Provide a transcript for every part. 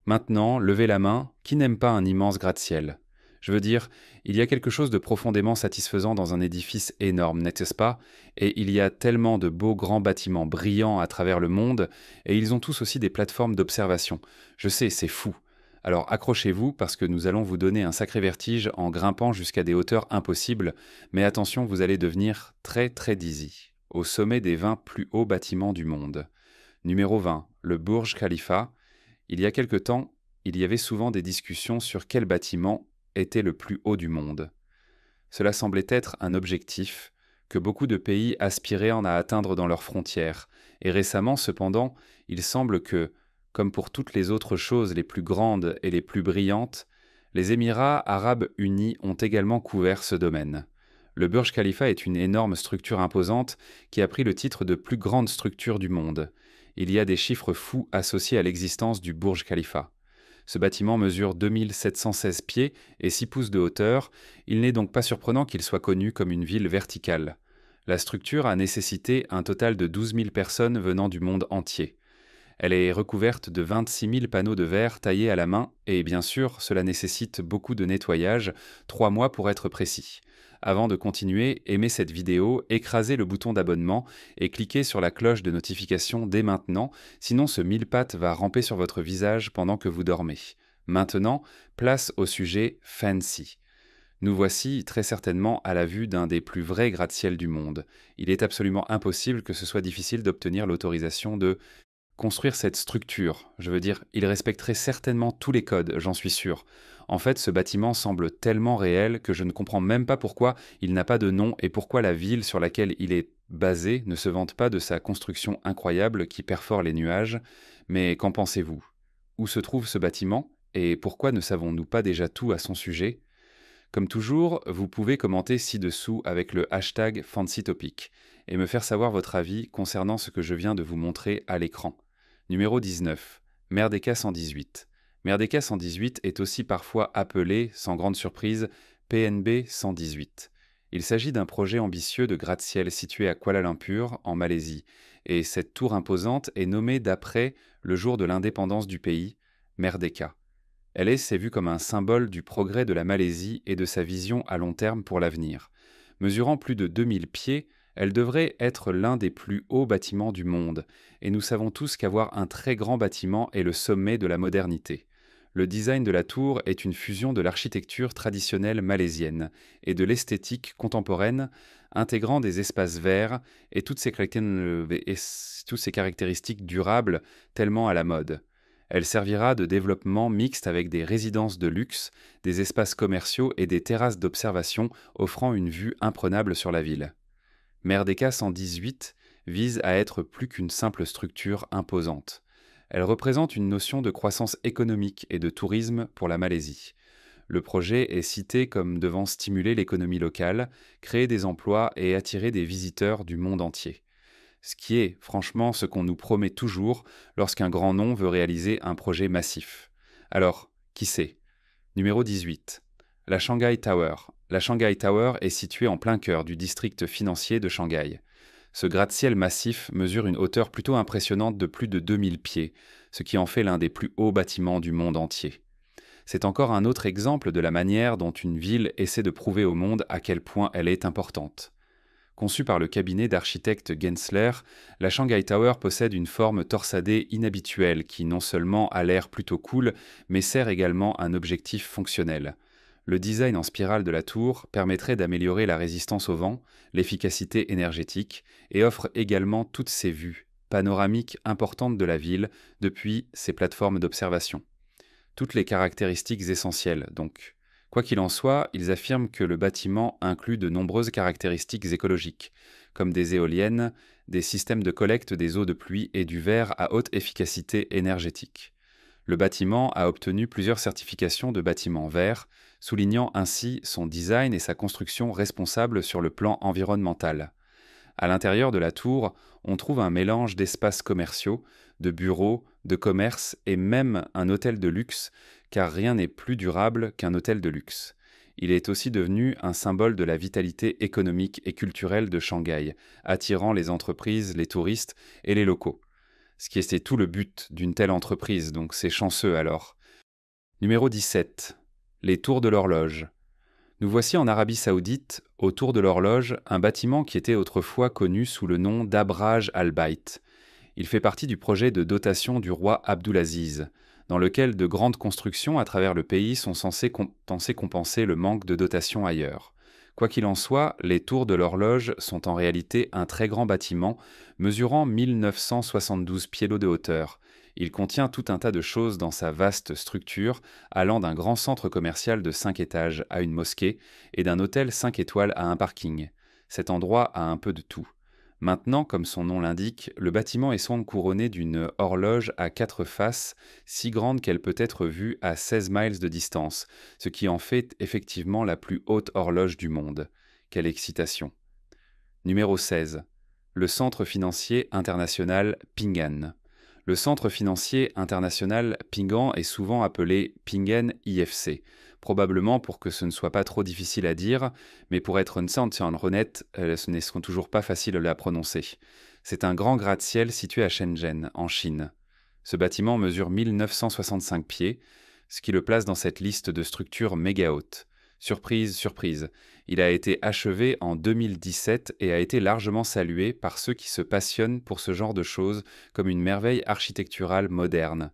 Maintenant, levez la main, qui n'aime pas un immense gratte-ciel? Je veux dire, il y a quelque chose de profondément satisfaisant dans un édifice énorme, n'est-ce pas? Et il y a tellement de beaux grands bâtiments brillants à travers le monde, et ils ont tous aussi des plateformes d'observation. Je sais, c'est fou. Alors accrochez-vous parce que nous allons vous donner un sacré vertige en grimpant jusqu'à des hauteurs impossibles, mais attention, vous allez devenir très très dizzy, au sommet des 20 plus hauts bâtiments du monde. Numéro 20, le Burj Khalifa. Il y a quelque temps, il y avait souvent des discussions sur quel bâtiment était le plus haut du monde. Cela semblait être un objectif que beaucoup de pays aspiraient à atteindre dans leurs frontières, et récemment cependant, il semble que, comme pour toutes les autres choses les plus grandes et les plus brillantes, les Émirats arabes unis ont également couvert ce domaine. Le Burj Khalifa est une énorme structure imposante qui a pris le titre de plus grande structure du monde. Il y a des chiffres fous associés à l'existence du Burj Khalifa. Ce bâtiment mesure 2716 pieds et 6 pouces de hauteur. Il n'est donc pas surprenant qu'il soit connu comme une ville verticale. La structure a nécessité un total de 12 000 personnes venant du monde entier. Elle est recouverte de 26 000 panneaux de verre taillés à la main et bien sûr, cela nécessite beaucoup de nettoyage, 3 mois pour être précis. Avant de continuer, aimez cette vidéo, écrasez le bouton d'abonnement et cliquez sur la cloche de notification dès maintenant, sinon ce mille-pattes va ramper sur votre visage pendant que vous dormez. Maintenant, place au sujet fancy. Nous voici très certainement à la vue d'un des plus vrais gratte-ciel du monde. Il est absolument impossible que ce soit difficile d'obtenir l'autorisation de construire cette structure. Je veux dire, il respecterait certainement tous les codes, j'en suis sûr. En fait, ce bâtiment semble tellement réel que je ne comprends même pas pourquoi il n'a pas de nom et pourquoi la ville sur laquelle il est basé ne se vante pas de sa construction incroyable qui perfore les nuages. Mais qu'en pensez-vous? Où se trouve ce bâtiment et pourquoi ne savons-nous pas déjà tout à son sujet? Comme toujours, vous pouvez commenter ci-dessous avec le hashtag FancyTopic et me faire savoir votre avis concernant ce que je viens de vous montrer à l'écran. Numéro 19. Merdeka 118. Merdeka 118 est aussi parfois appelé, sans grande surprise, PNB 118. Il s'agit d'un projet ambitieux de gratte-ciel situé à Kuala Lumpur, en Malaisie, et cette tour imposante est nommée d'après le jour de l'indépendance du pays, Merdeka. C'est vue comme un symbole du progrès de la Malaisie et de sa vision à long terme pour l'avenir. Mesurant plus de 2000 pieds, elle devrait être l'un des plus hauts bâtiments du monde, et nous savons tous qu'avoir un très grand bâtiment est le sommet de la modernité. Le design de la tour est une fusion de l'architecture traditionnelle malaisienne et de l'esthétique contemporaine, intégrant des espaces verts et toutes ces caractéristiques durables tellement à la mode. Elle servira de développement mixte avec des résidences de luxe, des espaces commerciaux et des terrasses d'observation offrant une vue imprenable sur la ville. Merdeka 118 vise à être plus qu'une simple structure imposante. Elle représente une notion de croissance économique et de tourisme pour la Malaisie. Le projet est cité comme devant stimuler l'économie locale, créer des emplois et attirer des visiteurs du monde entier. Ce qui est, franchement, ce qu'on nous promet toujours lorsqu'un grand nom veut réaliser un projet massif. Alors, qui c'est? Numéro 18. La Shanghai Tower. La Shanghai Tower est située en plein cœur du district financier de Shanghai. Ce gratte-ciel massif mesure une hauteur plutôt impressionnante de plus de 2000 pieds, ce qui en fait l'un des plus hauts bâtiments du monde entier. C'est encore un autre exemple de la manière dont une ville essaie de prouver au monde à quel point elle est importante. Conçue par le cabinet d'architectes Gensler, la Shanghai Tower possède une forme torsadée inhabituelle qui non seulement a l'air plutôt cool, mais sert également un objectif fonctionnel. Le design en spirale de la tour permettrait d'améliorer la résistance au vent, l'efficacité énergétique et offre également toutes ces vues panoramiques importantes de la ville depuis ses plateformes d'observation. Toutes les caractéristiques essentielles, donc. Quoi qu'il en soit, ils affirment que le bâtiment inclut de nombreuses caractéristiques écologiques, comme des éoliennes, des systèmes de collecte des eaux de pluie et du verre à haute efficacité énergétique. Le bâtiment a obtenu plusieurs certifications de bâtiment vert, soulignant ainsi son design et sa construction responsables sur le plan environnemental. À l'intérieur de la tour, on trouve un mélange d'espaces commerciaux, de bureaux, de commerces et même un hôtel de luxe, car rien n'est plus durable qu'un hôtel de luxe. Il est aussi devenu un symbole de la vitalité économique et culturelle de Shanghai, attirant les entreprises, les touristes et les locaux. Ce qui était tout le but d'une telle entreprise, donc c'est chanceux alors. Numéro 17. Les tours de l'horloge. Nous voici en Arabie Saoudite, au tour de l'horloge, un bâtiment qui était autrefois connu sous le nom d'Abraj al-Bayt. Il fait partie du projet de dotation du roi Abdulaziz, dans lequel de grandes constructions à travers le pays sont censées compenser le manque de dotation ailleurs. Quoi qu'il en soit, les tours de l'horloge sont en réalité un très grand bâtiment, mesurant 1972 pieds d'eau de hauteur. Il contient tout un tas de choses dans sa vaste structure, allant d'un grand centre commercial de 5 étages à une mosquée et d'un hôtel 5 étoiles à un parking. Cet endroit a un peu de tout. Maintenant, comme son nom l'indique, le bâtiment est couronné d'une horloge à 4 faces, si grande qu'elle peut être vue à 16 miles de distance, ce qui en fait effectivement la plus haute horloge du monde. Quelle excitation! Numéro 16. Le Centre financier international Ping An. Le Centre financier international Ping An est souvent appelé Ping An IFC, probablement pour que ce ne soit pas trop difficile à dire, mais pour être honnête, ce n'est toujours pas facile à prononcer. C'est un grand gratte-ciel situé à Shenzhen, en Chine. Ce bâtiment mesure 1965 pieds, ce qui le place dans cette liste de structures méga hautes. Surprise, surprise, il a été achevé en 2017 et a été largement salué par ceux qui se passionnent pour ce genre de choses comme une merveille architecturale moderne.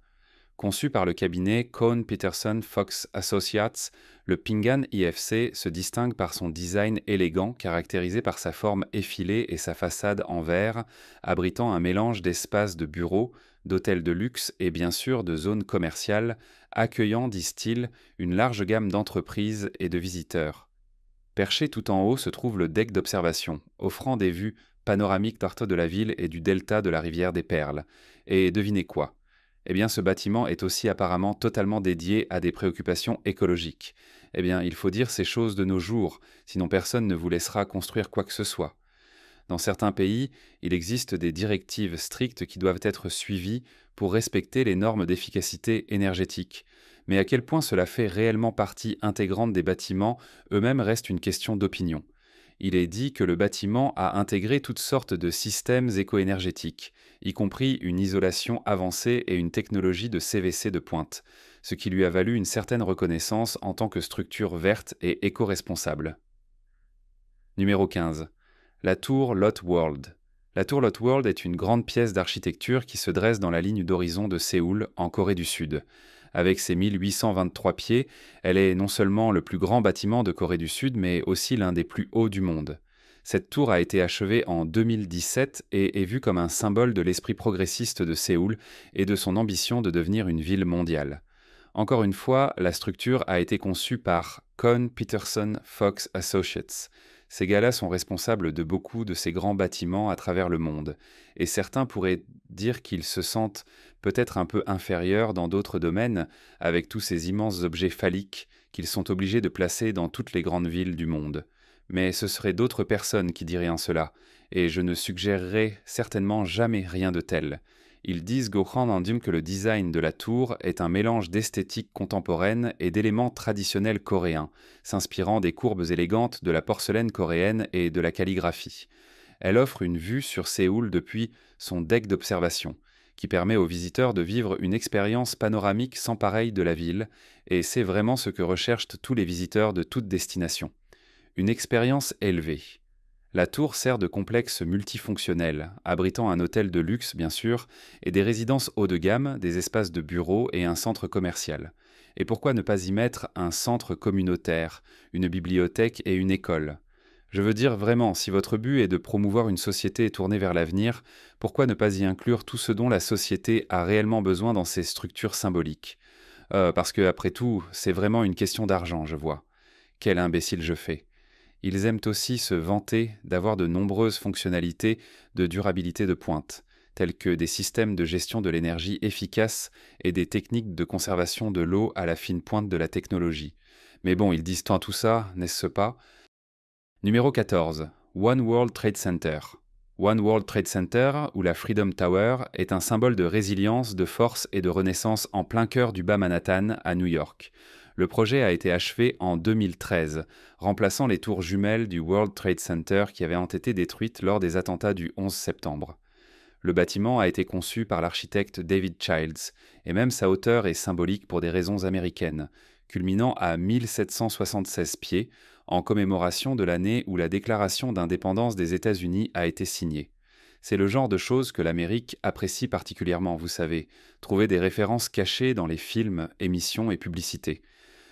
Conçu par le cabinet Kohn Peterson Fox Associates, le Ping An IFC se distingue par son design élégant caractérisé par sa forme effilée et sa façade en verre, abritant un mélange d'espaces de bureaux, d'hôtels de luxe et bien sûr de zones commerciales, accueillant, disent-ils, une large gamme d'entreprises et de visiteurs. Perché tout en haut se trouve le deck d'observation, offrant des vues panoramiques d'Arto de la ville et du delta de la rivière des Perles. Et devinez quoi? Eh bien, ce bâtiment est aussi apparemment totalement dédié à des préoccupations écologiques. Eh bien, il faut dire ces choses de nos jours, sinon personne ne vous laissera construire quoi que ce soit. Dans certains pays, il existe des directives strictes qui doivent être suivies pour respecter les normes d'efficacité énergétique. Mais à quel point cela fait réellement partie intégrante des bâtiments eux-mêmes reste une question d'opinion. Il est dit que le bâtiment a intégré toutes sortes de systèmes éco-énergétiques, y compris une isolation avancée et une technologie de CVC de pointe, ce qui lui a valu une certaine reconnaissance en tant que structure verte et éco-responsable. Numéro 15. La tour Lotte World. La tour Lotte World est une grande pièce d'architecture qui se dresse dans la ligne d'horizon de Séoul, en Corée du Sud. Avec ses 1823 pieds, elle est non seulement le plus grand bâtiment de Corée du Sud, mais aussi l'un des plus hauts du monde. Cette tour a été achevée en 2017 et est vue comme un symbole de l'esprit progressiste de Séoul et de son ambition de devenir une ville mondiale. Encore une fois, la structure a été conçue par Kohn Peterson Fox Associates. Ces gars-là sont responsables de beaucoup de ces grands bâtiments à travers le monde, et certains pourraient dire qu'ils se sentent peut-être un peu inférieurs dans d'autres domaines, avec tous ces immenses objets phalliques qu'ils sont obligés de placer dans toutes les grandes villes du monde. Mais ce seraient d'autres personnes qui diraient cela, et je ne suggérerais certainement jamais rien de tel. Ils disent Gohan que le design de la tour est un mélange d'esthétique contemporaine et d'éléments traditionnels coréens, s'inspirant des courbes élégantes de la porcelaine coréenne et de la calligraphie. Elle offre une vue sur Séoul depuis son deck d'observation, qui permet aux visiteurs de vivre une expérience panoramique sans pareille de la ville, et c'est vraiment ce que recherchent tous les visiteurs de toute destination. Une expérience élevée. La tour sert de complexe multifonctionnel, abritant un hôtel de luxe bien sûr, et des résidences haut de gamme, des espaces de bureaux et un centre commercial. Et pourquoi ne pas y mettre un centre communautaire, une bibliothèque et une école? Je veux dire vraiment, si votre but est de promouvoir une société tournée vers l'avenir, pourquoi ne pas y inclure tout ce dont la société a réellement besoin dans ces structures symboliques? Parce que, après tout, c'est vraiment une question d'argent, je vois. Quel imbécile je fais. Ils aiment aussi se vanter d'avoir de nombreuses fonctionnalités de durabilité de pointe, telles que des systèmes de gestion de l'énergie efficaces et des techniques de conservation de l'eau à la fine pointe de la technologie. Mais bon, ils disent tant tout ça, n'est-ce pas? Numéro 14. One World Trade Center. One World Trade Center, ou la Freedom Tower, est un symbole de résilience, de force et de renaissance en plein cœur du bas Manhattan, à New York. Le projet a été achevé en 2013, remplaçant les tours jumelles du World Trade Center qui avaient été détruites lors des attentats du 11 septembre. Le bâtiment a été conçu par l'architecte David Childs, et même sa hauteur est symbolique pour des raisons américaines, culminant à 1776 pieds, en commémoration de l'année où la Déclaration d'indépendance des États-Unis a été signée. C'est le genre de choses que l'Amérique apprécie particulièrement, vous savez, trouver des références cachées dans les films, émissions et publicités.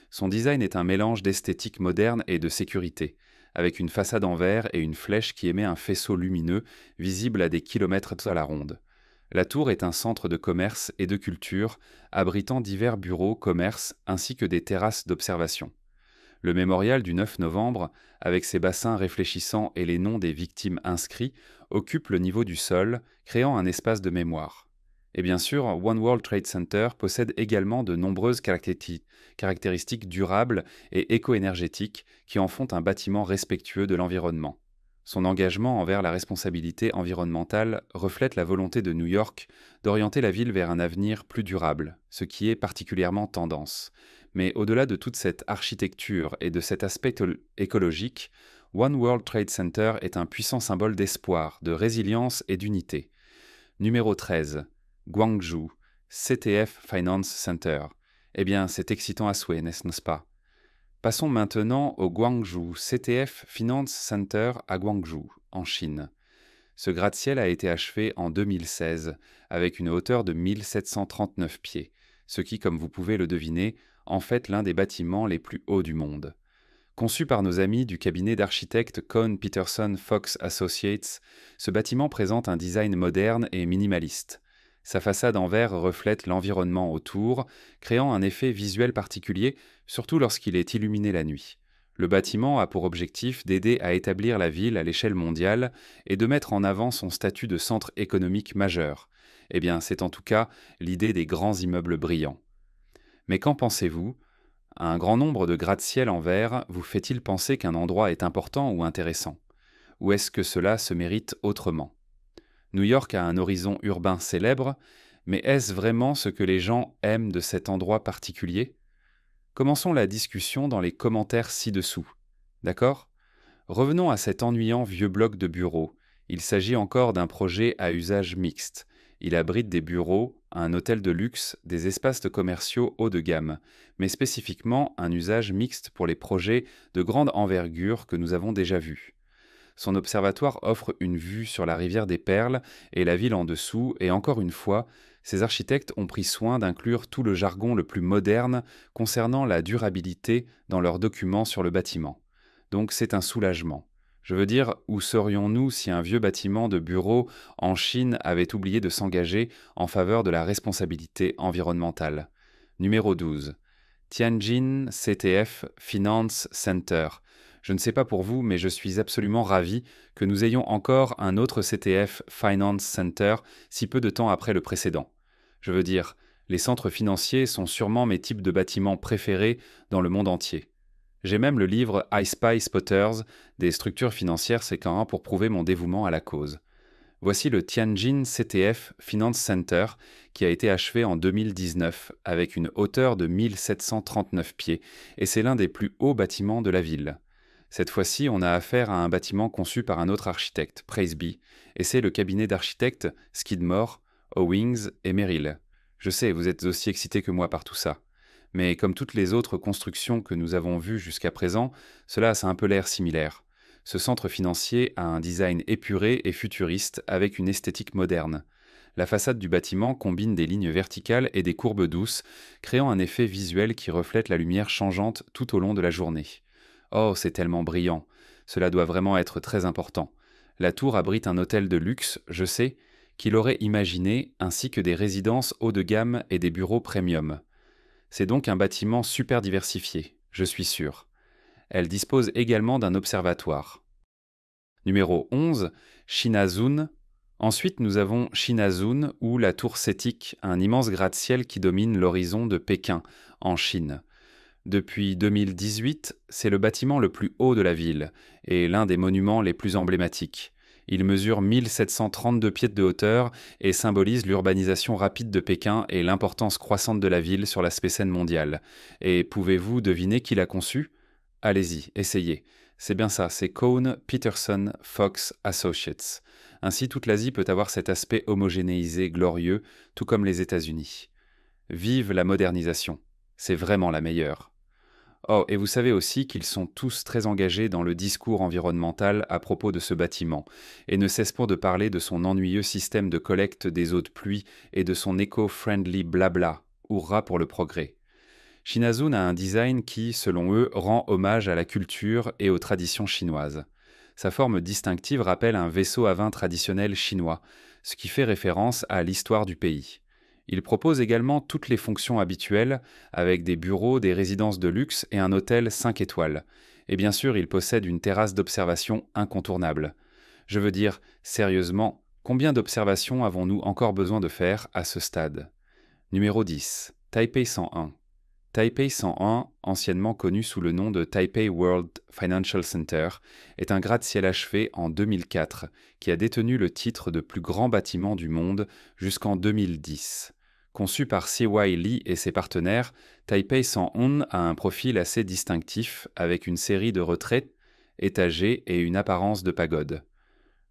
Son design est un mélange d'esthétique moderne et de sécurité, avec une façade en verre et une flèche qui émet un faisceau lumineux, visible à des kilomètres à la ronde. La tour est un centre de commerce et de culture, abritant divers bureaux, commerces ainsi que des terrasses d'observation. Le mémorial du 9 novembre, avec ses bassins réfléchissants et les noms des victimes inscrits, occupe le niveau du sol, créant un espace de mémoire. Et bien sûr, One World Trade Center possède également de nombreuses caractéristiques durables et éco-énergétiques qui en font un bâtiment respectueux de l'environnement. Son engagement envers la responsabilité environnementale reflète la volonté de New York d'orienter la ville vers un avenir plus durable, ce qui est particulièrement tendance. Mais au-delà de toute cette architecture et de cet aspect écologique, One World Trade Center est un puissant symbole d'espoir, de résilience et d'unité. Numéro 13. Gwangju, CTF Finance Center. Eh bien, c'est excitant à souhait, n'est-ce pas? Passons maintenant au Gwangju CTF Finance Center à Gwangju, en Chine. Ce gratte-ciel a été achevé en 2016, avec une hauteur de 1739 pieds, ce qui, comme vous pouvez le deviner, en fait l'un des bâtiments les plus hauts du monde. Conçu par nos amis du cabinet d'architectes Kohn Peterson Fox Associates, ce bâtiment présente un design moderne et minimaliste. Sa façade en verre reflète l'environnement autour, créant un effet visuel particulier, surtout lorsqu'il est illuminé la nuit. Le bâtiment a pour objectif d'aider à établir la ville à l'échelle mondiale et de mettre en avant son statut de centre économique majeur. Eh bien, c'est en tout cas l'idée des grands immeubles brillants. Mais qu'en pensez-vous ? Un grand nombre de gratte-ciel en verre vous fait-il penser qu'un endroit est important ou intéressant ? Ou est-ce que cela se mérite autrement ? New York a un horizon urbain célèbre, mais est-ce vraiment ce que les gens aiment de cet endroit particulier ? Commençons la discussion dans les commentaires ci-dessous. D'accord ? Revenons à cet ennuyant vieux bloc de bureau. Il s'agit encore d'un projet à usage mixte. Il abrite des bureaux, un hôtel de luxe, des espaces commerciaux haut de gamme, mais spécifiquement un usage mixte pour les projets de grande envergure que nous avons déjà vus. Son observatoire offre une vue sur la rivière des Perles et la ville en dessous, et encore une fois, ces architectes ont pris soin d'inclure tout le jargon le plus moderne concernant la durabilité dans leurs documents sur le bâtiment. Donc c'est un soulagement. Je veux dire, où serions-nous si un vieux bâtiment de bureau en Chine avait oublié de s'engager en faveur de la responsabilité environnementale ? Numéro 12. Tianjin CTF Finance Center. Je ne sais pas pour vous, mais je suis absolument ravi que nous ayons encore un autre CTF Finance Center si peu de temps après le précédent. Je veux dire, les centres financiers sont sûrement mes types de bâtiments préférés dans le monde entier. J'ai même le livre I Spy Spotters des structures financières séquent pour prouver mon dévouement à la cause. Voici le Tianjin CTF Finance Center qui a été achevé en 2019 avec une hauteur de 1739 pieds et c'est l'un des plus hauts bâtiments de la ville. Cette fois-ci, on a affaire à un bâtiment conçu par un autre architecte, Praiseby, et c'est le cabinet d'architectes Skidmore, Owings et Merrill. Je sais, vous êtes aussi excités que moi par tout ça. Mais comme toutes les autres constructions que nous avons vues jusqu'à présent, cela a un peu l'air similaire. Ce centre financier a un design épuré et futuriste avec une esthétique moderne. La façade du bâtiment combine des lignes verticales et des courbes douces, créant un effet visuel qui reflète la lumière changeante tout au long de la journée. Oh, c'est tellement brillant. Cela doit vraiment être très important. La tour abrite un hôtel de luxe, je sais, qu'il aurait imaginé, ainsi que des résidences haut de gamme et des bureaux premium. C'est donc un bâtiment super diversifié, je suis sûr. Elle dispose également d'un observatoire. Numéro 11, Chinazun. Ensuite, nous avons Chinazun ou la tour Cetic, un immense gratte-ciel qui domine l'horizon de Pékin, en Chine. Depuis 2018, c'est le bâtiment le plus haut de la ville et l'un des monuments les plus emblématiques. Il mesure 1732 pieds de hauteur et symbolise l'urbanisation rapide de Pékin et l'importance croissante de la ville sur l'aspect scène mondiale. Et pouvez-vous deviner qui l'a conçu ? Allez-y, essayez. C'est bien ça, c'est Cohn Peterson Fox Associates. Ainsi, toute l'Asie peut avoir cet aspect homogénéisé, glorieux, tout comme les États-Unis. Vive la modernisation, c'est vraiment la meilleure. Oh, et vous savez aussi qu'ils sont tous très engagés dans le discours environnemental à propos de ce bâtiment, et ne cessent point de parler de son ennuyeux système de collecte des eaux de pluie et de son éco-friendly blabla, hurrah pour le progrès. Shinazun a un design qui, selon eux, rend hommage à la culture et aux traditions chinoises. Sa forme distinctive rappelle un vaisseau à vin traditionnel chinois, ce qui fait référence à l'histoire du pays. Il propose également toutes les fonctions habituelles, avec des bureaux, des résidences de luxe et un hôtel 5 étoiles. Et bien sûr, il possède une terrasse d'observation incontournable. Je veux dire, sérieusement, combien d'observations avons-nous encore besoin de faire à ce stade? Numéro 10. Taipei 101. Taipei 101, anciennement connu sous le nom de Taipei World Financial Center, est un gratte-ciel achevé en 2004 qui a détenu le titre de plus grand bâtiment du monde jusqu'en 2010. Conçu par CY Lee et ses partenaires, Taipei 101 a un profil assez distinctif avec une série de retraites étagées et une apparence de pagode.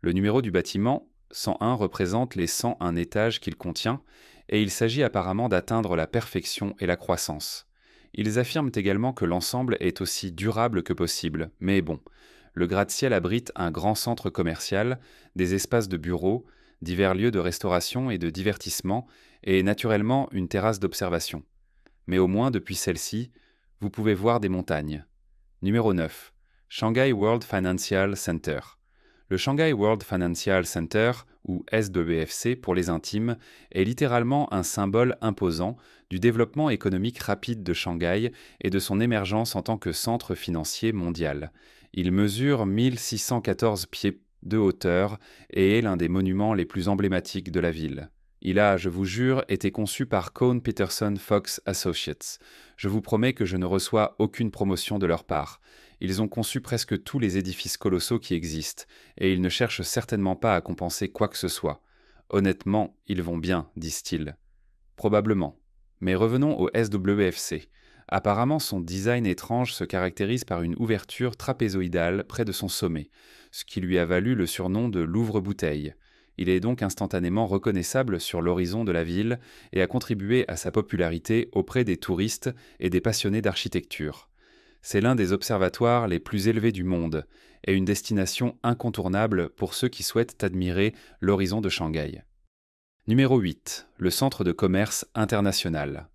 Le numéro du bâtiment, 101, représente les 101 étages qu'il contient et il s'agit apparemment d'atteindre la perfection et la croissance. Ils affirment également que l'ensemble est aussi durable que possible, mais bon, le gratte-ciel abrite un grand centre commercial, des espaces de bureaux, divers lieux de restauration et de divertissement, et naturellement une terrasse d'observation. Mais au moins depuis celle-ci, vous pouvez voir des montagnes. Numéro 9. Shanghai World Financial Center. Le Shanghai World Financial Center, ou SWFC pour les intimes, est littéralement un symbole imposant du développement économique rapide de Shanghai et de son émergence en tant que centre financier mondial. Il mesure 1614 pieds de hauteur et est l'un des monuments les plus emblématiques de la ville. Il a, je vous jure, été conçu par Cohn Peterson Fox Associates. Je vous promets que je ne reçois aucune promotion de leur part. Ils ont conçu presque tous les édifices colossaux qui existent, et ils ne cherchent certainement pas à compenser quoi que ce soit. Honnêtement, ils vont bien, disent-ils. Probablement. Mais revenons au SWFC. Apparemment, son design étrange se caractérise par une ouverture trapézoïdale près de son sommet, ce qui lui a valu le surnom de l'ouvre-bouteille. Il est donc instantanément reconnaissable sur l'horizon de la ville et a contribué à sa popularité auprès des touristes et des passionnés d'architecture. C'est l'un des observatoires les plus élevés du monde et une destination incontournable pour ceux qui souhaitent admirer l'horizon de Shanghai. Numéro 8. Le Centre de commerce international.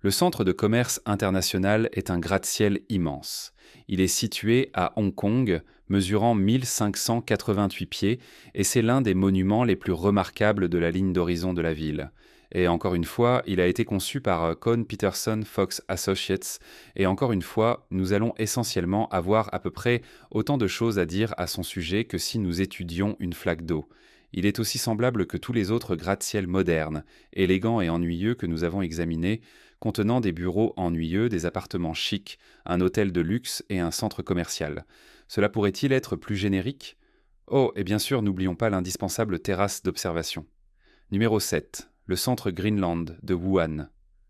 Le Centre de commerce international est un gratte-ciel immense. Il est situé à Hong Kong, mesurant 1588 pieds, et c'est l'un des monuments les plus remarquables de la ligne d'horizon de la ville. Et encore une fois, il a été conçu par Cohn Peterson Fox Associates, et encore une fois, nous allons essentiellement avoir à peu près autant de choses à dire à son sujet que si nous étudions une flaque d'eau. Il est aussi semblable que tous les autres gratte-ciels modernes, élégants et ennuyeux que nous avons examinés, contenant des bureaux ennuyeux, des appartements chics, un hôtel de luxe et un centre commercial. Cela pourrait-il être plus générique? Oh, et bien sûr, n'oublions pas l'indispensable terrasse d'observation. Numéro 7. Le centre Greenland de Wuhan.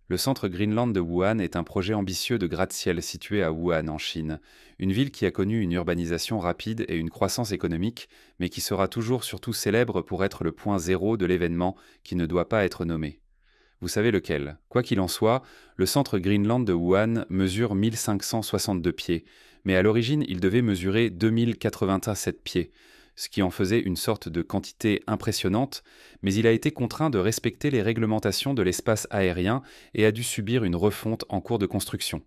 Le centre Greenland de Wuhan est un projet ambitieux de gratte-ciel situé à Wuhan, en Chine, une ville qui a connu une urbanisation rapide et une croissance économique, mais qui sera toujours surtout célèbre pour être le point zéro de l'événement qui ne doit pas être nommé. Vous savez lequel. Quoi qu'il en soit, le centre Greenland de Wuhan mesure 1562 pieds, mais à l'origine il devait mesurer 2087 pieds, ce qui en faisait une sorte de quantité impressionnante, mais il a été contraint de respecter les réglementations de l'espace aérien et a dû subir une refonte en cours de construction.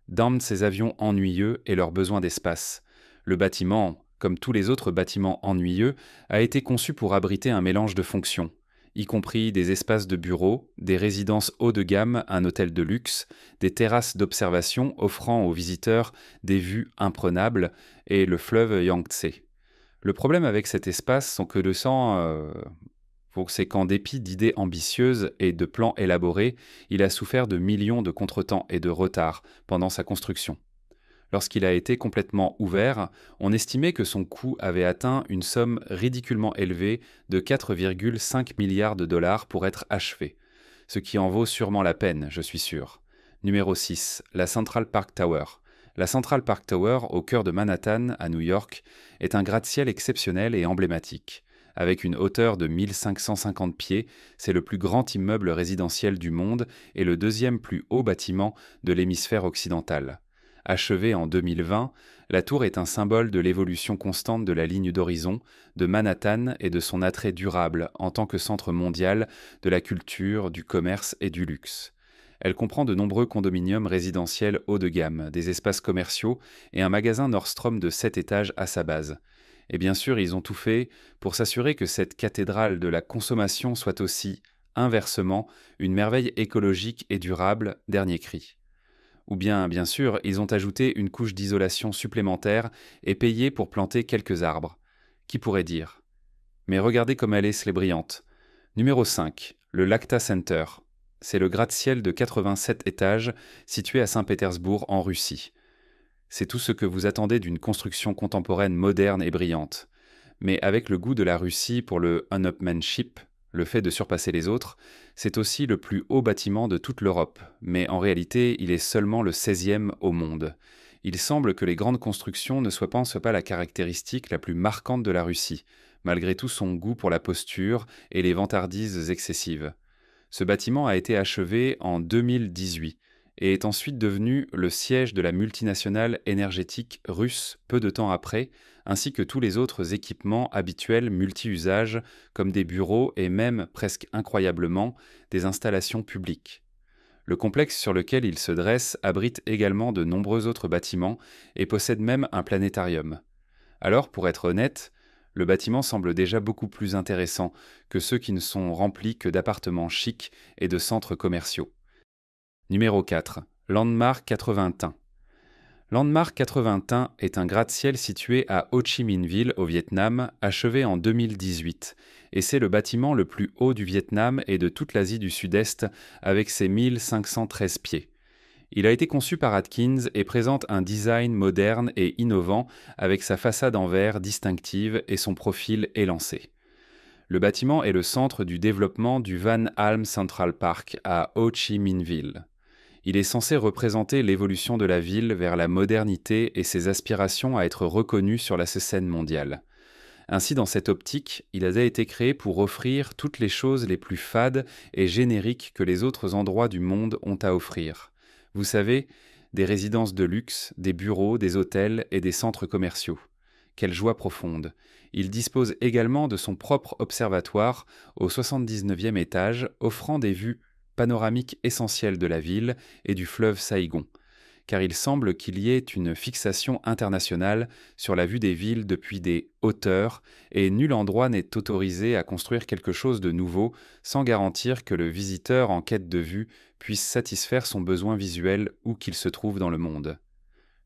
Damnent ces avions ennuyeux et leurs besoins d'espace. Le bâtiment, comme tous les autres bâtiments ennuyeux, a été conçu pour abriter un mélange de fonctions, y compris des espaces de bureaux, des résidences haut de gamme, un hôtel de luxe, des terrasses d'observation offrant aux visiteurs des vues imprenables et le fleuve Yangtze. Le problème avec cet espace, c'est qu'en dépit d'idées ambitieuses et de plans élaborés, il a souffert de millions de contretemps et de retards pendant sa construction. Lorsqu'il a été complètement ouvert, on estimait que son coût avait atteint une somme ridiculement élevée de 4,5 milliards de dollars pour être achevé, ce qui en vaut sûrement la peine, je suis sûr. Numéro 6. La Central Park Tower. La Central Park Tower, au cœur de Manhattan, à New York, est un gratte-ciel exceptionnel et emblématique. Avec une hauteur de 1550 pieds, c'est le plus grand immeuble résidentiel du monde et le deuxième plus haut bâtiment de l'hémisphère occidental. Achevée en 2020, la tour est un symbole de l'évolution constante de la ligne d'horizon, de Manhattan et de son attrait durable en tant que centre mondial de la culture, du commerce et du luxe. Elle comprend de nombreux condominiums résidentiels haut de gamme, des espaces commerciaux et un magasin Nordstrom de 7 étages à sa base. Et bien sûr, ils ont tout fait pour s'assurer que cette cathédrale de la consommation soit aussi, inversement, une merveille écologique et durable, dernier cri. Ou bien sûr, ils ont ajouté une couche d'isolation supplémentaire et payé pour planter quelques arbres. Qui pourrait dire? Mais regardez comme elle est slébrilante. Numéro 5, le Lacta Center. C'est le gratte-ciel de 87 étages situé à Saint-Pétersbourg en Russie. C'est tout ce que vous attendez d'une construction contemporaine moderne et brillante. Mais avec le goût de la Russie pour le one-upmanship, le fait de surpasser les autres, c'est aussi le plus haut bâtiment de toute l'Europe, mais en réalité, il est seulement le 16e au monde. Il semble que les grandes constructions ne soient pas la caractéristique la plus marquante de la Russie, malgré tout son goût pour la posture et les vantardises excessives. Ce bâtiment a été achevé en 2018 et est ensuite devenu le siège de la multinationale énergétique russe peu de temps après, ainsi que tous les autres équipements habituels multi-usages comme des bureaux et même, presque incroyablement, des installations publiques. Le complexe sur lequel il se dresse abrite également de nombreux autres bâtiments et possède même un planétarium. Alors, pour être honnête, le bâtiment semble déjà beaucoup plus intéressant que ceux qui ne sont remplis que d'appartements chics et de centres commerciaux. Numéro 4. Landmark 80 Landmark 80 est un gratte-ciel situé à Ho Chi Minh Ville au Vietnam, achevé en 2018, et c'est le bâtiment le plus haut du Vietnam et de toute l'Asie du Sud-Est avec ses 1513 pieds. Il a été conçu par Atkins et présente un design moderne et innovant avec sa façade en verre distinctive et son profil élancé. Le bâtiment est le centre du développement du Van Halm Central Park à Ho Chi Minh Ville. Il est censé représenter l'évolution de la ville vers la modernité et ses aspirations à être reconnu sur la scène mondiale. Ainsi, dans cette optique, il a été créé pour offrir toutes les choses les plus fades et génériques que les autres endroits du monde ont à offrir. Vous savez, des résidences de luxe, des bureaux, des hôtels et des centres commerciaux. Quelle joie profonde! Il dispose également de son propre observatoire au 79e étage, offrant des vues panoramiques essentielles de la ville et du fleuve Saïgon, car il semble qu'il y ait une fixation internationale sur la vue des villes depuis des hauteurs, et nul endroit n'est autorisé à construire quelque chose de nouveau sans garantir que le visiteur en quête de vue puisse satisfaire son besoin visuel où qu'il se trouve dans le monde.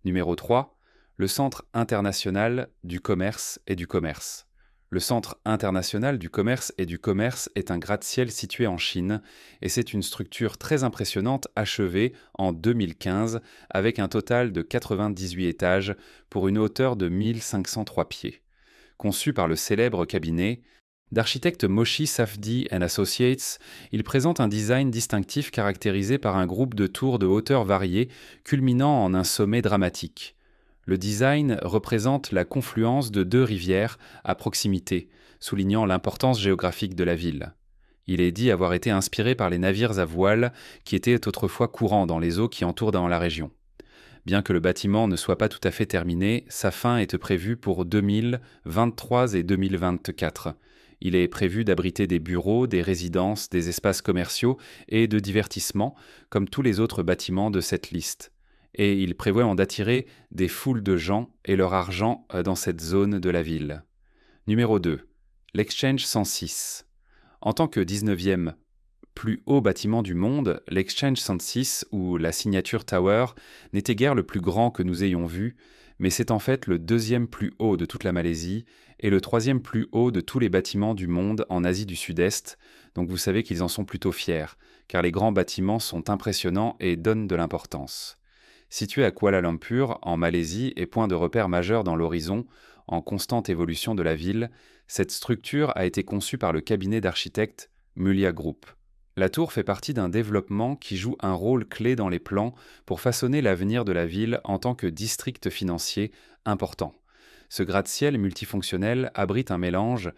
Numéro 3. Le Centre international du commerce et du commerce. Le Centre international du commerce et du commerce est un gratte-ciel situé en Chine et c'est une structure très impressionnante achevée en 2015 avec un total de 98 étages pour une hauteur de 1503 pieds. Conçu par le célèbre cabinet d'architectes Moshi Safdie & Associates, il présente un design distinctif caractérisé par un groupe de tours de hauteur variées culminant en un sommet dramatique. Le design représente la confluence de deux rivières à proximité, soulignant l'importance géographique de la ville. Il est dit avoir été inspiré par les navires à voile qui étaient autrefois courants dans les eaux qui entourent dans la région. Bien que le bâtiment ne soit pas tout à fait terminé, sa fin est prévue pour 2023 et 2024. Il est prévu d'abriter des bureaux, des résidences, des espaces commerciaux et de divertissement, comme tous les autres bâtiments de cette liste. Et il prévoit en d'attirer des foules de gens et leur argent dans cette zone de la ville. Numéro 2. L'Exchange 106. En tant que 19e plus haut bâtiment du monde, l'Exchange 106 ou la Signature Tower n'était guère le plus grand que nous ayons vu, mais c'est en fait le deuxième plus haut de toute la Malaisie et le troisième plus haut de tous les bâtiments du monde en Asie du Sud-Est, donc vous savez qu'ils en sont plutôt fiers, car les grands bâtiments sont impressionnants et donnent de l'importance. Situé à Kuala Lumpur, en Malaisie, et point de repère majeur dans l'horizon, en constante évolution de la ville, cette structure a été conçue par le cabinet d'architectes Mulia Group. La tour fait partie d'un développement qui joue un rôle clé dans les plans pour façonner l'avenir de la ville en tant que district financier important. Ce gratte-ciel multifonctionnel abrite un mélange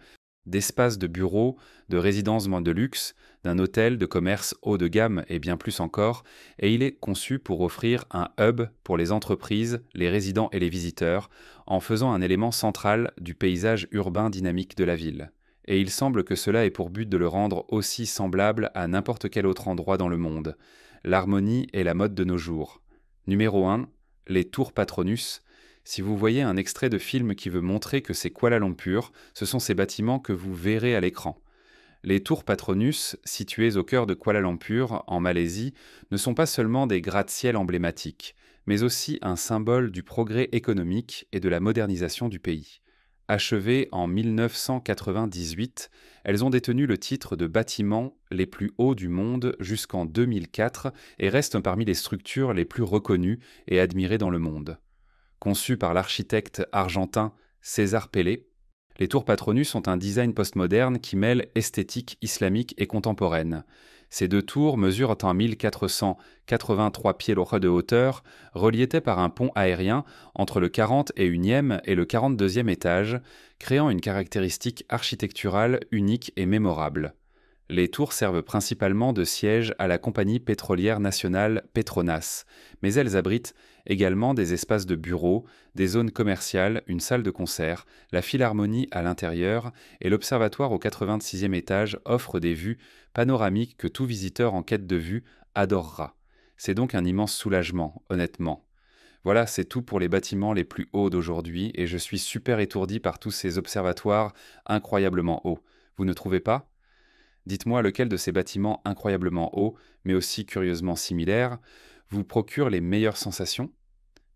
d'espaces de bureaux, de résidences moins de luxe, d'un hôtel de commerce haut de gamme et bien plus encore, et il est conçu pour offrir un hub pour les entreprises, les résidents et les visiteurs, en faisant un élément central du paysage urbain dynamique de la ville. Et il semble que cela ait pour but de le rendre aussi semblable à n'importe quel autre endroit dans le monde. L'harmonie est la mode de nos jours. Numéro 1, les tours Patronus. Si vous voyez un extrait de film qui veut montrer que c'est Kuala Lumpur, ce sont ces bâtiments que vous verrez à l'écran. Les tours Patronus, situées au cœur de Kuala Lumpur, en Malaisie, ne sont pas seulement des gratte-ciel emblématiques, mais aussi un symbole du progrès économique et de la modernisation du pays. Achevées en 1998, elles ont détenu le titre de bâtiments les plus hauts du monde jusqu'en 2004 et restent parmi les structures les plus reconnues et admirées dans le monde. Conçues par l'architecte argentin César Pellé, les tours Patronus ont un design postmoderne qui mêle esthétique islamique et contemporaine. Ces deux tours mesurent en 1483 pieds de hauteur, reliées par un pont aérien entre le 41e et le 42e étage, créant une caractéristique architecturale unique et mémorable. Les tours servent principalement de siège à la compagnie pétrolière nationale Petronas, mais elles abritent également des espaces de bureaux, des zones commerciales, une salle de concert, la philharmonie à l'intérieur et l'observatoire au 86e étage offre des vues panoramiques que tout visiteur en quête de vue adorera. C'est donc un immense soulagement, honnêtement. Voilà, c'est tout pour les bâtiments les plus hauts d'aujourd'hui et je suis super étourdi par tous ces observatoires incroyablement hauts. Vous ne trouvez pas ? Dites-moi lequel de ces bâtiments incroyablement hauts, mais aussi curieusement similaires, vous procure les meilleures sensations?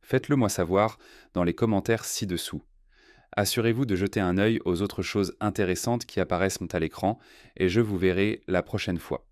Faites-le moi savoir dans les commentaires ci-dessous. Assurez-vous de jeter un œil aux autres choses intéressantes qui apparaissent à l'écran et je vous verrai la prochaine fois.